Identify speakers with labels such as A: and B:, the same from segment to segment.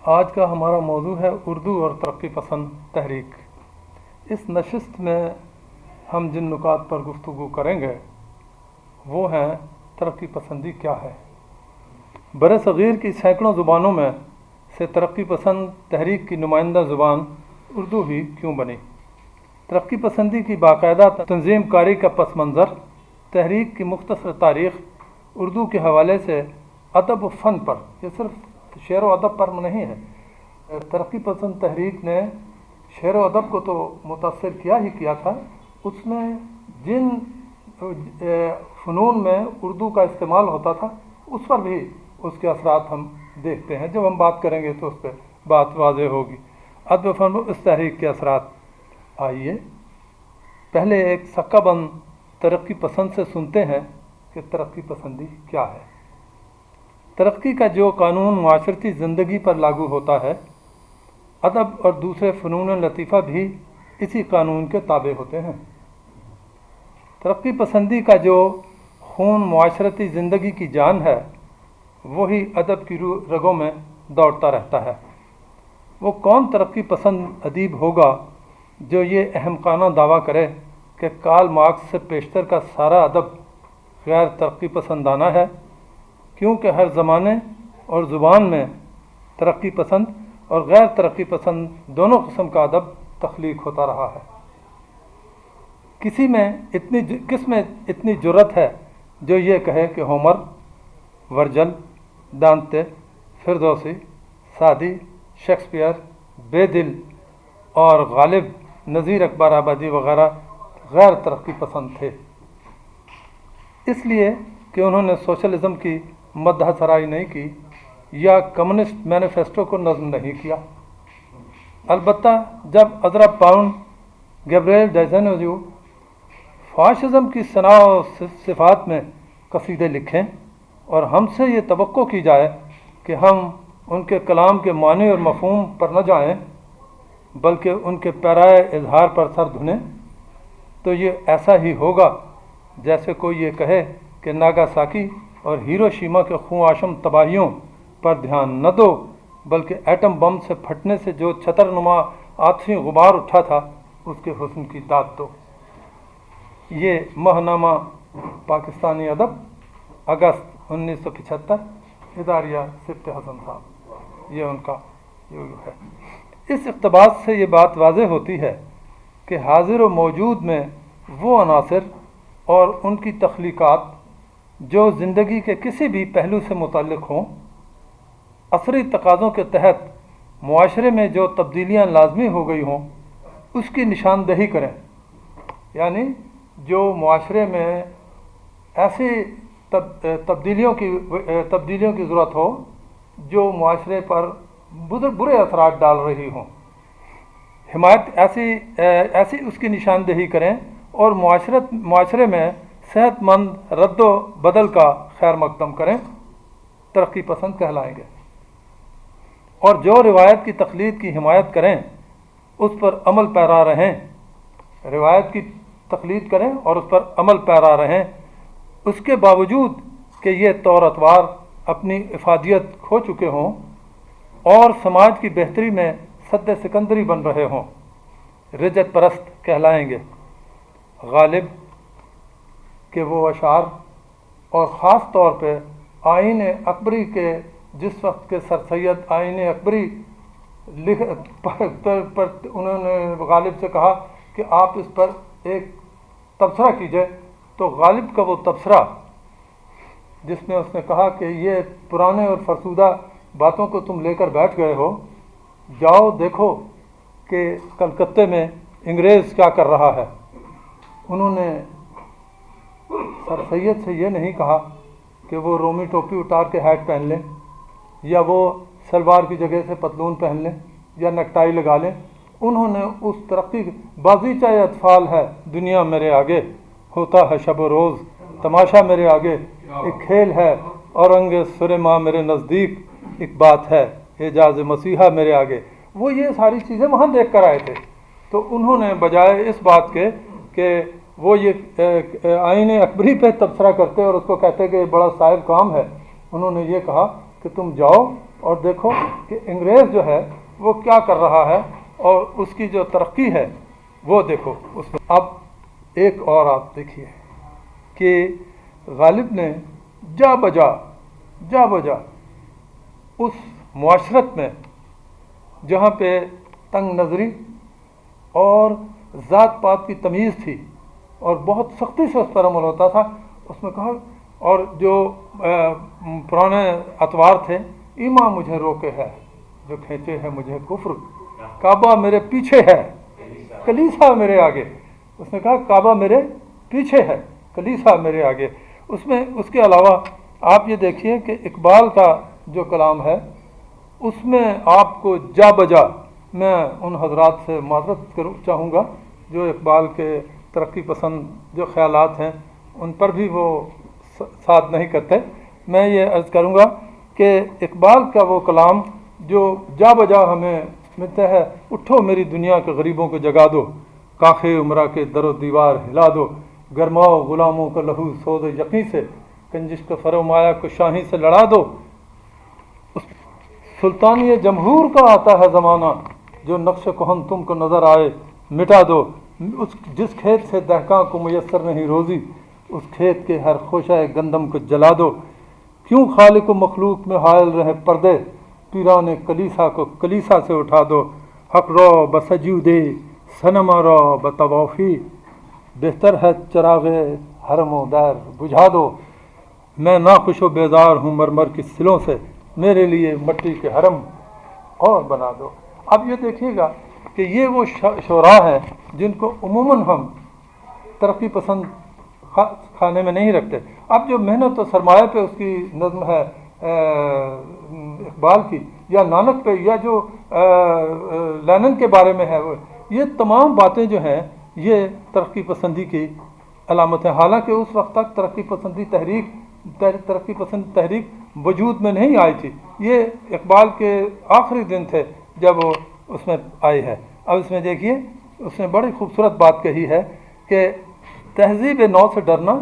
A: آج کا ہمارا موضوع ہے اردو اور ترقی پسند تحریک۔ اس نشست میں ہم جن نکات پر گفتگو کریں گے وہ ہیں ترقی پسندی کیا ہے، بر صغیر کی سینکڑوں زبانوں میں سے ترقی پسند تحریک کی نمائندہ زبان اردو ہی کیوں بنی؟ ترقی پسندی کی باقاعدہ تنظیم کاری کا پس منظر، تحریک کی مختصر تاریخ، اردو کے حوالے سے ادب و فن پر، یہ صرف شعر و ادب پر نہیں ہے۔ ترقی پسند تحریک نے شعر و ادب کو تو متاثر کیا ہی کیا تھا، اس میں جن فنون میں اردو کا استعمال ہوتا تھا اس پر بھی اس کے اثرات ہم دیکھتے ہیں۔ جب ہم بات کریں گے تو اس پہ بات واضح ہوگی۔ ادب و فن اس تحریک کے اثرات، آئیے پہلے ایک سکہ بند ترقی پسند سے سنتے ہیں کہ ترقی پسندی کیا ہے۔ ترقی کا جو قانون معاشرتی زندگی پر لاگو ہوتا ہے، ادب اور دوسرے فنون لطیفہ بھی اسی قانون کے تابع ہوتے ہیں۔ ترقی پسندی کا جو خون معاشرتی زندگی کی جان ہے، وہی ادب کی رگوں میں دوڑتا رہتا ہے۔ وہ کون ترقی پسند ادیب ہوگا جو یہ احمقانہ دعویٰ کرے کہ کارل مارکس سے پیشتر کا سارا ادب غیر ترقی پسندانہ ہے، کیونکہ ہر زمانے اور زبان میں ترقی پسند اور غیر ترقی پسند دونوں قسم کا ادب تخلیق ہوتا رہا ہے۔ کس میں اتنی جرأت ہے جو یہ کہے کہ ہومر، ورجل، دانتے، فردوسی، سعدی، شیکسپیئر، بے دل اور غالب، نظیر اکبر آبادی وغیرہ غیر ترقی پسند تھے، اس لیے کہ انہوں نے سوشلزم کی مدح سرائی نہیں کی یا کمیونسٹ مینیفیسٹو کو نظم نہیں کیا۔ البتہ جب عذرا پاؤن، گیبریل ڈیزینوزیو فاشزم کی ثنا و صفات میں قصیدے لکھیں اور ہم سے یہ توقع کی جائے کہ ہم ان کے کلام کے معنی اور مفہوم پر نہ جائیں بلکہ ان کے پیرائے اظہار پر سر دھنیں، تو یہ ایسا ہی ہوگا جیسے کوئی یہ کہے کہ ناگاساکی اور ہیروشیما کے خون آشم تباہیوں پر دھیان نہ دو بلکہ ایٹم بم سے پھٹنے سے جو چھتر نما عاطفی غبار اٹھا تھا اس کے حسن کی داد دو۔ یہ ماہنامہ پاکستانی ادب، اگست 1975، اداریہ سبت حسن صاحب، یہ ان کا ہے۔ اس اقتباس سے یہ بات واضح ہوتی ہے کہ حاضر و موجود میں وہ عناصر اور ان کی تخلیقات جو زندگی کے کسی بھی پہلو سے متعلق ہوں، عصری تقاضوں کے تحت معاشرے میں جو تبدیلیاں لازمی ہو گئی ہوں اس کی نشاندہی کریں، یعنی جو معاشرے میں ایسی تبدیلیوں کی ضرورت ہو جو معاشرے پر برے اثرات ڈال رہی ہوں، حمایت ایسی اس کی نشاندہی کریں اور معاشرے میں صحت مند رد و بدل کا خیر مقدم کریں، ترقی پسند کہلائیں گے۔ اور جو روایت کی تقلید کی حمایت کریں اس پر عمل پیرا رہیں، روایت کی تقلید کریں اور اس پر عمل پیرا رہیں، اس کے باوجود کہ یہ طور اطوار اپنی افادیت کھو چکے ہوں اور سماج کی بہتری میں سد سکندری بن رہے ہوں، رجت پرست کہلائیں گے۔ غالب کے وہ اشعار اور خاص طور پہ آئین اکبری کے جس وقت کے سر سید آئین اکبری پر انہوں نے غالب سے کہا کہ آپ اس پر ایک تبصرہ کیجئے، تو غالب کا وہ تبصرہ جس میں اس نے کہا کہ یہ پرانے اور فرسودہ باتوں کو تم لے کر بیٹھ گئے ہو، جاؤ دیکھو کہ کلکتے میں انگریز کیا کر رہا ہے۔ انہوں نے سر سید سے یہ نہیں کہا کہ وہ رومی ٹوپی اتار کے ہیٹ پہن لیں یا وہ سلوار کی جگہ سے پتلون پہن لیں یا نیکٹائی لگا لیں۔ انہوں نے اس ترقی بازیچہ اطفال ہے دنیا میرے آگے، ہوتا ہے شب و روز تماشا میرے آگے، ایک کھیل ہے اور رنگ سر ماں میرے نزدیک، ایک بات ہے اعجاز مسیحا میرے آگے۔ وہ یہ ساری چیزیں وہاں دیکھ کر آئے تھے، تو انہوں نے بجائے اس بات کے کہ وہ یہ آئین اکبری پہ تبصرہ کرتے اور اس کو کہتے کہ یہ بڑا صائب کام ہے، انہوں نے یہ کہا کہ تم جاؤ اور دیکھو کہ انگریز جو ہے وہ کیا کر رہا ہے اور اس کی جو ترقی ہے وہ دیکھو اس میں۔ اب ایک اور آپ دیکھیے کہ غالب نے جا بجا اس معاشرت میں جہاں پہ تنگ نظری اور ذات پات کی تمیز تھی اور بہت سختی سے اس پر عمل ہوتا تھا، اس میں کہا، اور جو پرانے اطوار تھے، ایمان مجھے روکے ہے جو کھینچے ہے مجھے کفر، کعبہ میرے پیچھے ہے کلیسا میرے آگے۔ اس نے کہا کعبہ میرے پیچھے ہے کلیسا میرے آگے۔ اس میں اس کے علاوہ آپ یہ دیکھیے کہ اقبال کا جو کلام ہے اس میں آپ کو جا بجا، میں ان حضرات سے معذرت چاہوں گا جو اقبال کے ترقی پسند جو خیالات ہیں ان پر بھی وہ ساتھ نہیں کرتے۔ میں یہ عرض کروں گا کہ اقبال کا وہ کلام جو جا بجا ہمیں ملتا ہے، اٹھو میری دنیا کے غریبوں کو جگا دو، کاخے عمرہ کے در و دیوار ہلا دو، گرماؤ غلاموں کا لہو سود یقین سے، کنجش کا فرمایا کو شاہی سے لڑا دو۔ سلطانی جمہور کا آتا ہے زمانہ، جو نقش کہن تم کو نظر آئے مٹا دو، جس کھیت سے دہقاں کو میسر نہیں روزی، اس کھیت کے ہر خوشہ گندم کو جلا دو۔ کیوں خالق و مخلوق میں حائل رہے پردے، پیران کلیسا کو کلیسا سے اٹھا دو۔ حق رو بسجودے صنم رو بطوافی، بہتر ہے چراغ حرم و دیر بجھا دو۔ میں ناخوش و بیزار ہوں مرمر کی سلوں سے، میرے لیے مٹی کے حرم اور بنا دو۔ اب یہ دیکھیے گا کہ یہ وہ شعراء ہیں جن کو عموماً ہم ترقی پسند خانے میں نہیں رکھتے۔ اب جو محنت و سرمایہ پہ اس کی نظم ہے اقبال کی، یا نانک پہ، یا جو لینن کے بارے میں ہے، یہ تمام باتیں جو ہیں یہ ترقی پسندی کی علامت ہیں۔ حالانکہ اس وقت تک ترقی پسند تحریک وجود میں نہیں آئی تھی، یہ اقبال کے آخری دن تھے جب وہ اس میں آئی ہے۔ اب اس میں دیکھیے اس نے بڑی خوبصورت بات کہی ہے کہ تہذیب نو سے ڈرنا،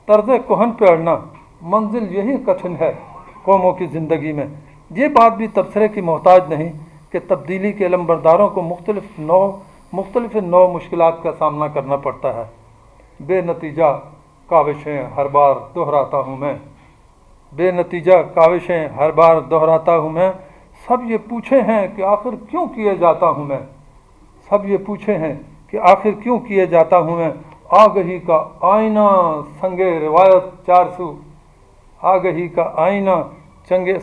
A: طرز کہن پہ اڑنا، منزل یہی کٹھن ہے قوموں کی زندگی میں۔ یہ بات بھی تبصرے کی محتاج نہیں کہ تبدیلی کے علمبرداروں کو مختلف نو مشکلات کا سامنا کرنا پڑتا ہے۔ بے نتیجہ کاوشیں ہر بار دہراتا ہوں میں، بے نتیجہ کاوشیں ہر بار دہراتا ہوں میں، سب یہ پوچھے ہیں کہ آخر کیوں کیے جاتا ہوں میں، سب یہ پوچھے ہیں کہ آخر کیوں کیے جاتا ہوں میں۔ آگہی کا آئینہ سنگے روایت چار سو، آگہی کا آئینہ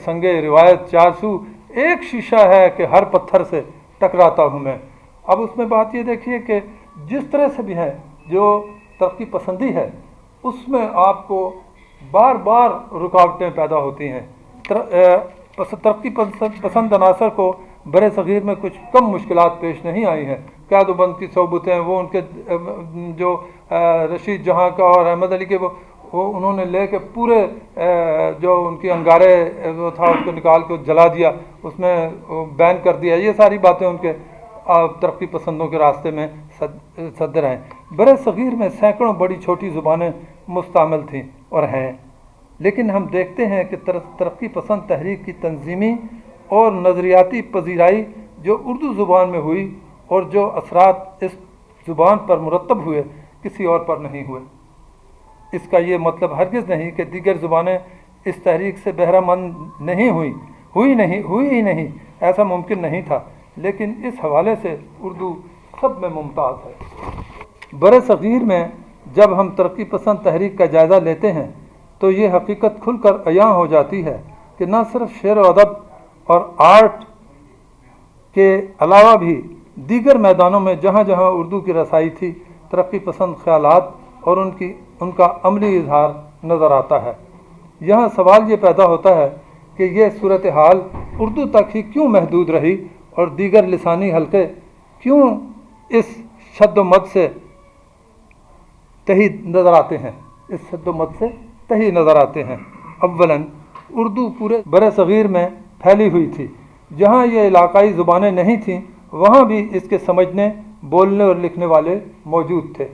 A: سنگے روایت چار سو، ایک شیشہ ہے کہ ہر پتھر سے ٹکراتا ہوں میں۔ اب اس میں بات یہ دیکھیے کہ جس طرح سے بھی ہے جو ترقی پسندی ہے اس میں آپ کو بار بار رکاوٹیں پیدا ہوتی ہیں۔ ترقی پسند عناصر کو برے صغیر میں کچھ کم مشکلات پیش نہیں آئی ہیں۔ قید و بند کی صحبتیں، وہ ان کے جو رشید جہاں کا اور احمد علی کے، وہ انہوں نے لے کے پورے جو ان کی انگارے وہ تھا اس کو نکال کے جلا دیا، اس میں بین کر دیا۔ یہ ساری باتیں ان کے ترقی پسندوں کے راستے میں صدر ہیں۔ برے صغیر میں سینکڑوں بڑی چھوٹی زبانیں مستعمل تھیں اور ہیں، لیکن ہم دیکھتے ہیں کہ ترقی پسند تحریک کی تنظیمی اور نظریاتی پذیرائی جو اردو زبان میں ہوئی اور جو اثرات اس زبان پر مرتب ہوئے کسی اور پر نہیں ہوئے۔ اس کا یہ مطلب ہرگز نہیں کہ دیگر زبانیں اس تحریک سے بہرہ مند نہیں ہوئی ہی نہیں، ایسا ممکن نہیں تھا، لیکن اس حوالے سے اردو سب میں ممتاز ہے۔ برے صغیر میں جب ہم ترقی پسند تحریک کا جائزہ لیتے ہیں تو یہ حقیقت کھل کر عیاں ہو جاتی ہے کہ نہ صرف شعر و ادب اور آرٹ کے علاوہ بھی دیگر میدانوں میں جہاں جہاں اردو کی رسائی تھی، ترقی پسند خیالات اور ان کا عملی اظہار نظر آتا ہے۔ یہاں سوال یہ پیدا ہوتا ہے کہ یہ صورتحال اردو تک ہی کیوں محدود رہی اور دیگر لسانی حلقے کیوں اس شد و مد سے تہی نظر آتے ہیں۔ اولاً اردو پورے برِ صغیر میں پھیلی ہوئی تھی۔ جہاں یہ علاقائی زبانیں نہیں تھیں وہاں بھی اس کے سمجھنے، بولنے اور لکھنے والے موجود تھے۔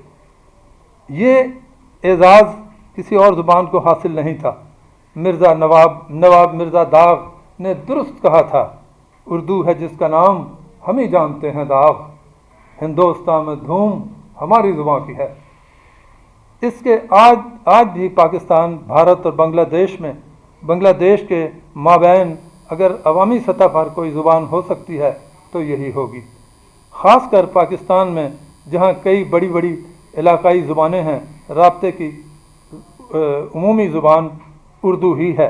A: یہ اعزاز کسی اور زبان کو حاصل نہیں تھا۔ نواب مرزا داغ نے درست کہا تھا، اردو ہے جس کا نام ہم ہی جانتے ہیں داغ، ہندوستان میں دھوم ہماری زباں کی ہے۔ اس کے آج بھی پاکستان، بھارت اور بنگلہ دیش کے مابین اگر عوامی سطح پر کوئی زبان ہو سکتی ہے تو یہی ہوگی، خاص کر پاکستان میں جہاں کئی بڑی بڑی علاقائی زبانیں ہیں، رابطے کی عمومی زبان اردو ہی ہے۔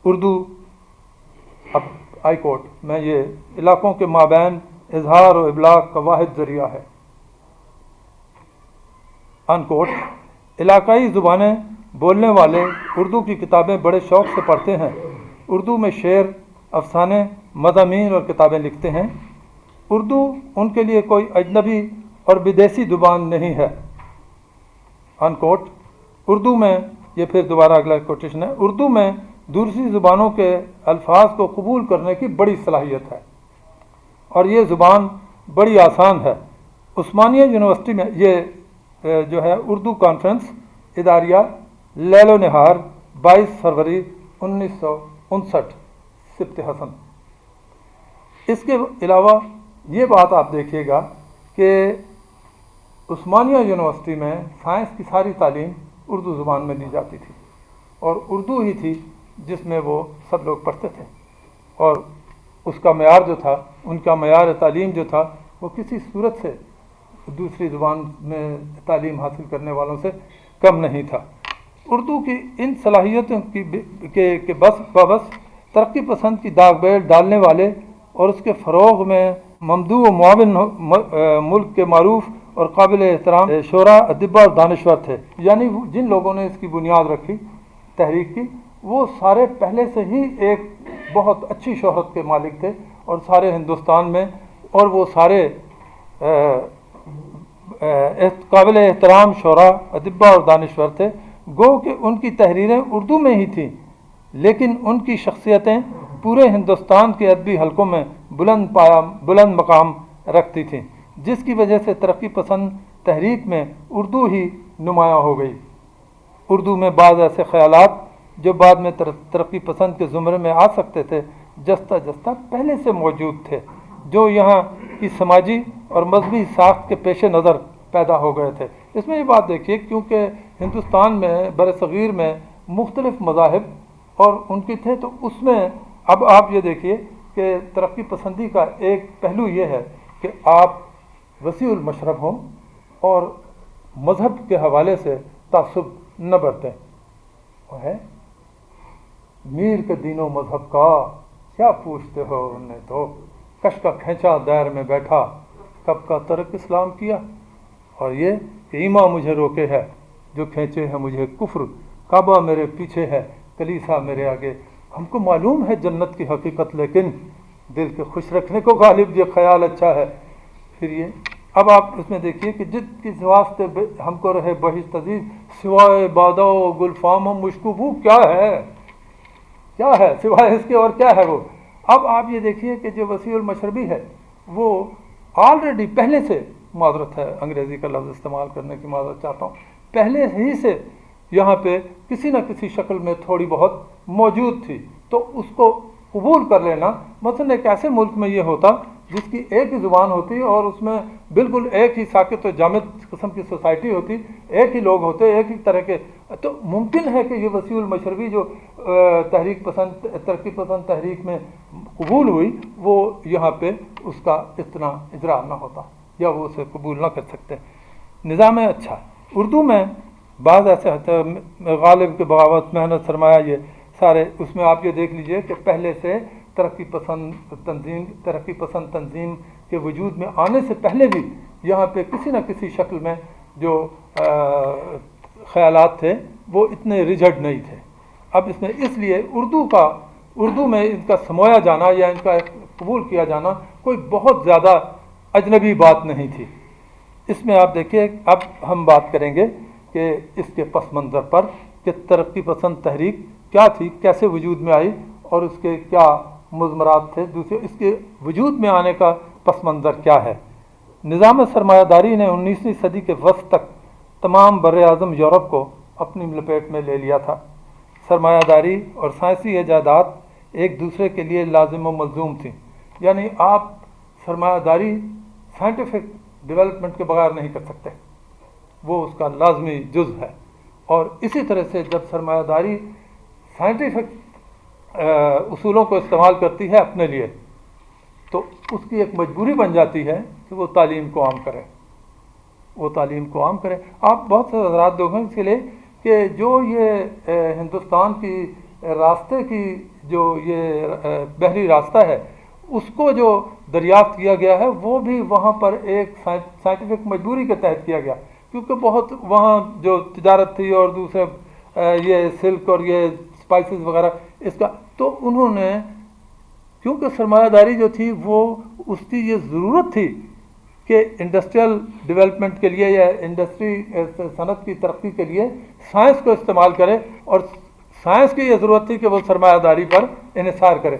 A: اردو اب آئی کوٹ میں یہ علاقوں کے مابین اظہار و ابلاغ کا واحد ذریعہ ہے، ان کوٹ۔ علاقائی زبانیں بولنے والے اردو کی کتابیں بڑے شوق سے پڑھتے ہیں، اردو میں شعر، افسانے، مضامین اور کتابیں لکھتے ہیں۔ اردو ان کے لیے کوئی اجنبی اور بدیسی زبان نہیں ہے، ان کوٹ۔ اردو میں، یہ پھر دوبارہ اگلا کوٹیشن ہے، اردو میں دوسری زبانوں کے الفاظ کو قبول کرنے کی بڑی صلاحیت ہے اور یہ زبان بڑی آسان ہے۔ عثمانیہ یونیورسٹی میں یہ جو ہے اردو کانفرنس اداریہ لیل و نہار 22 فروری 1959 سبت حسن۔ اس کے علاوہ یہ بات آپ دیکھیے گا کہ عثمانیہ یونیورسٹی میں سائنس کی ساری تعلیم اردو زبان میں دی جاتی تھی اور اردو ہی تھی جس میں وہ سب لوگ پڑھتے تھے، اور اس کا معیار جو تھا، ان کا معیار تعلیم جو تھا، وہ کسی صورت سے دوسری زبان میں تعلیم حاصل کرنے والوں سے کم نہیں تھا۔ اردو کی ان صلاحیتوں کے بس ترقی پسند کی داغ بیل ڈالنے والے اور اس کے فروغ میں ممدوح و معاون ملک کے معروف اور قابل احترام شعراء، ادباء اور دانشور تھے، یعنی جن لوگوں نے اس کی بنیاد رکھی تحریک کی، وہ سارے پہلے سے ہی ایک بہت اچھی شہرت کے مالک تھے اور سارے ہندوستان میں، اور وہ سارے قابل احترام شعراء، ادباء اور دانشور تھے۔ گو کہ ان کی تحریریں اردو میں ہی تھیں، لیکن ان کی شخصیتیں پورے ہندوستان کے ادبی حلقوں میں بلند مقام رکھتی تھیں، جس کی وجہ سے ترقی پسند تحریک میں اردو ہی نمایاں ہو گئی۔ اردو میں بعض ایسے خیالات جو بعد میں ترقی پسند کے زمرے میں آ سکتے تھے، جستہ پہلے سے موجود تھے، جو یہاں کی سماجی اور مذہبی ساخت کے پیش نظر پیدا ہو گئے تھے۔ اس میں یہ بات دیکھیے، کیونکہ ہندوستان میں برصغیر میں مختلف مذاہب اور ان کی تھے، تو اس میں اب آپ یہ دیکھیے کہ ترقی پسندی کا ایک پہلو یہ ہے کہ آپ وسیع المشرب ہوں اور مذہب کے حوالے سے تعصب نہ برتیں۔ وہ ہے میر کے دین و مذہب کا کیا پوچھتے ہو، انہیں تو کش کا کھینچا دائر میں بیٹھا، کب کا ترک اسلام کیا۔ اور یہ کہ ایمان مجھے روکے ہے، جو کھینچے ہے مجھے کفر، کعبہ میرے پیچھے ہے، کلیسا میرے آگے۔ ہم کو معلوم ہے جنت کی حقیقت، لیکن دل کے خوش رکھنے کو غالب یہ خیال اچھا ہے۔ پھر یہ اب آپ اس میں دیکھیے کہ جت کس واسطے ہم کو رہے بہشت عزیز، سوائے بادہ و گلفام و مشکو، کیا ہے سوائے اس کے، اور کیا ہے وہ۔ اب آپ یہ دیکھیے کہ جو وسیع المشربی ہے وہ آلریڈی پہلے سے، معذرت ہے انگریزی کا لفظ استعمال کرنے کی معذرت چاہتا ہوں، پہلے ہی سے یہاں پہ کسی نہ کسی شکل میں تھوڑی بہت موجود تھی، تو اس کو قبول کر لینا۔ مثلا ایک ایسے ملک میں یہ ہوتا جس کی ایک ہی زبان ہوتی اور اس میں بالکل ایک ہی ساکت و جامد قسم کی سوسائٹی ہوتی، ایک ہی لوگ ہوتے، ایک ہی طرح کے، تو ممکن ہے کہ یہ وسیع المشربی جو ترقی پسند تحریک میں قبول ہوئی، وہ یہاں پہ اس کا اتنا اجرا نہ ہوتا یا وہ اسے قبول نہ کر سکتے۔ نظام اچھا اردو میں بعض ایسے غالب کے بغاوت، محنت، سرمایہ، یہ سارے اس میں آپ یہ دیکھ لیجئے کہ پہلے سے ترقی پسند تنظیم کے وجود میں آنے سے پہلے بھی یہاں پہ کسی نہ کسی شکل میں جو خیالات تھے وہ اتنے ریجڈ نہیں تھے۔ اب اس میں اس لیے اردو میں ان کا سمویا جانا یا ان کا قبول کیا جانا کوئی بہت زیادہ اجنبی بات نہیں تھی۔ اس میں آپ دیکھیے، اب ہم بات کریں گے کہ اس کے پس منظر پر کہ ترقی پسند تحریک کیا تھی، کیسے وجود میں آئی اور اس کے کیا مضمرات تھے، دوسرے اس کے وجود میں آنے کا پس منظر کیا ہے۔ نظام سرمایہ داری نے 19ویں صدی کے وسط تک تمام بر اعظم یورپ کو اپنی لپیٹ میں لے لیا تھا۔ سرمایہ داری اور سائنسی ایجادات ایک دوسرے کے لیے لازم و ملزوم تھیں، یعنی آپ سرمایہ داری سائنٹیفک ڈیولپمنٹ کے بغیر نہیں کر سکتے، وہ اس کا لازمی جز ہے۔ اور اسی طرح سے جب سرمایہ داری سائنٹیفک اصولوں کو استعمال کرتی ہے اپنے لیے، تو اس کی ایک مجبوری بن جاتی ہے کہ وہ تعلیم کو عام کرے، وہ تعلیم کو عام کرے۔ آپ بہت سے حضرات دیکھیں اس کے لیے کہ جو یہ ہندوستان کی راستے کی جو یہ بحری راستہ ہے، اس کو جو دریافت کیا گیا ہے وہ بھی وہاں پر ایک سائنٹیفک مجبوری کے تحت کیا گیا، کیونکہ بہت وہاں جو تجارت تھی اور دوسرے یہ سلک اور یہ اسپائسز وغیرہ اس کا، تو انہوں نے کیونکہ سرمایہ داری جو تھی وہ اس کی یہ ضرورت تھی کہ انڈسٹریل ڈیولپمنٹ کے لیے یا انڈسٹری صنعت کی ترقی کے لیے سائنس کو استعمال کرے، اور سائنس کی یہ ضرورت تھی کہ وہ سرمایہ داری پر انحصار کرے۔